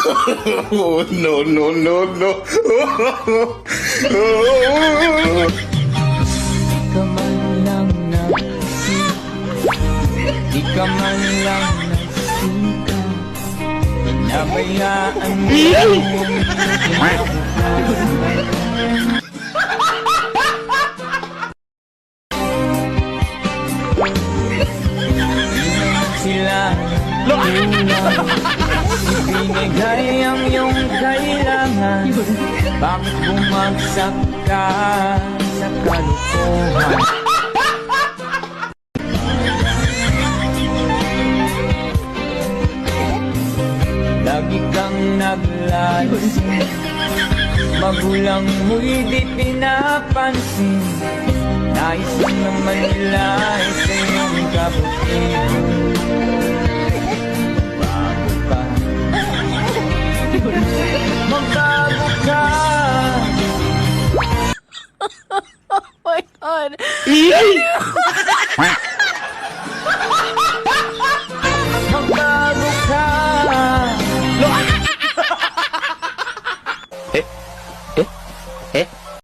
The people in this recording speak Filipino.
Oh, no, no, no, no. Di ka man lang nagsika, pinabayaan mo sila ibinigay ang iyong kailangan. Bakit bumagsak ka sa kalukuhan? Lagi kang naglalasing, magulang mo'y di pinapansin. Nais mo naman nila sa iyong kabutihan. Magbago ka. Oh my God.